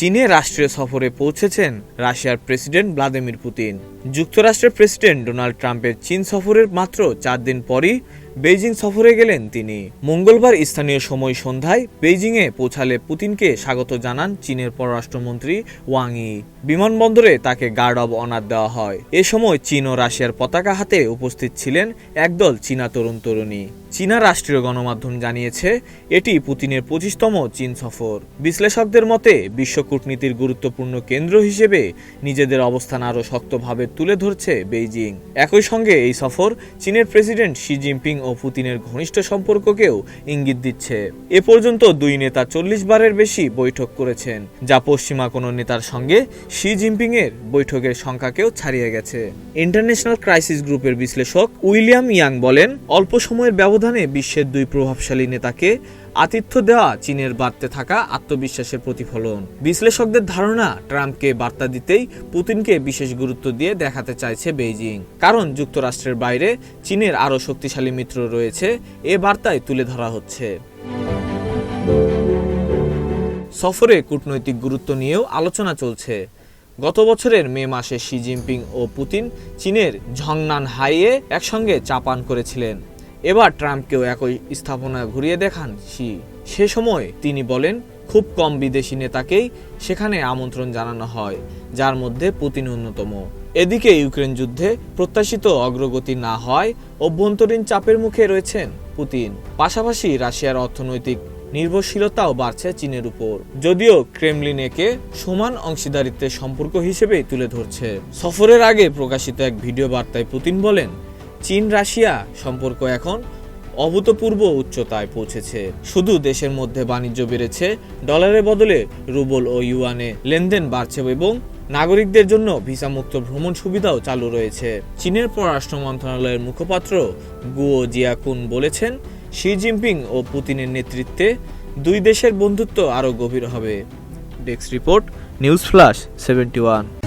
চীনে রাষ্ট্রীয় সফরে পৌঁছেছেন রাশিয়ার প্রেসিডেন্ট ভ্লাদিমির পুতিন। যুক্তরাষ্ট্রের প্রেসিডেন্ট ডোনাল্ড ট্রাম্পের চীন সফরের মাত্র 4 দিন পরই বেইজিং সফরে গেলেন তিনি। মঙ্গলবার স্থানীয় সময় সন্ধ্যায় বেইজিংয়ে পৌঁছালে পুতিনকে স্বাগত জানান চীনের পররাষ্ট্রমন্ত্রী ওয়াং ই। বিমানবন্দরে তাকে গার্ড অব অনার দেওয়া হয়। এ সময় চীন ও রাশিয়ার পতাকা হাতে উপস্থিত ছিলেন একদল চীনা তরুণ তরুণী। চীনা রাষ্ট্রীয় গণমাধ্যম জানিয়েছে এটি পুতিনের 25তম চীন সফর। বিশ্লেষকদের মতে বিশ্ব কূটনীতির গুরুত্বপূর্ণ কেন্দ্র হিসেবে নিজেদের অবস্থান আরও শক্তভাবে তুলে ধরছে বেইজিং। একই সঙ্গে এই সফর চীনের প্রেসিডেন্ট শি জিনপিং ও পুতিনের ঘনিষ্ঠ সম্পর্ককেও ইঙ্গিত দিচ্ছে। এ পর্যন্ত দুই নেতা 40 বারের বেশি বৈঠক করেছেন, যা পশ্চিমা কোনো নেতার সঙ্গে শি জিনপিংয়ের বৈঠকের সংখ্যাকেও ছাড়িয়ে গেছে। ইন্টারন্যাশনাল ক্রাইসিস গ্রুপের বিশ্লেষক উইলিয়াম ইয়াং বলেন, অল্প সময়ের ব্যবধানে বিশ্বের দুই প্রভাবশালী নেতাকে আতিথ্য দেওয়া চীনের বাড়তে থাকা আত্মবিশ্বাসের প্রতিফলন। বিশ্লেষকদের ধারণা, ট্রাম্পকে বার্তা দিতেই পুতিনকে বিশেষ গুরুত্ব দিয়ে দেখাতে চাইছে বেইজিং। কারণ যুক্তরাষ্ট্রের বাইরে চীনের আরও শক্তিশালী মিত্র রয়েছে, এ বার্তায় তুলে ধরা হচ্ছে। সফরে কূটনৈতিক গুরুত্ব নিয়েও আলোচনা চলছে। গত বছরের মে মাসে শি জিনপিং ও পুতিন চীনের ঝংনান হাইয়ে একসঙ্গে চা পান করেছিলেন। এবার ট্রাম্পকেও একই স্থাপনা ঘুরিয়ে দেখান শি। সে সময় তিনি বলেন, খুব কম বিদেশি নেতাকেই সেখানে আমন্ত্রণ জানানো হয়, যার মধ্যে পুতিন অন্যতম। এদিকে ইউক্রেন যুদ্ধে প্রত্যাশিত অগ্রগতি না হওয়ায় অভ্যন্তরীণ চাপের মুখে রয়েছেন পুতিন। পাশাপাশি রাশিয়ার অর্থনৈতিক নির্ভরশীলতাও বাড়ছে চীনের উপর, যদিও ক্রেমলিন একে সমান অংশীদারিত্বের সম্পর্ক হিসেবেই তুলে ধরছে। সফরের আগে প্রকাশিত এক ভিডিও বার্তায় পুতিন বলেন, চীন রাশিয়া সম্পর্ক এখন অভূতপূর্ব উচ্চতায় পৌঁছেছে। শুধু দেশের মধ্যে বাণিজ্য বেড়েছে, ডলারের বদলে রুবল ও ইউয়ানে লেনদেন বাড়ছে এবং নাগরিকদের জন্য ভিসামুক্ত ভ্রমণ সুবিধাও চালু রয়েছে। চীনের পররাষ্ট্র মন্ত্রণালয়ের মুখপাত্র গুও জিয়াকুন বলেছেন, শি জিনপিং ও পুতিনের নেতৃত্বে দুই দেশের বন্ধুত্ব আরও গভীর হবে। Desk report, news flash 71।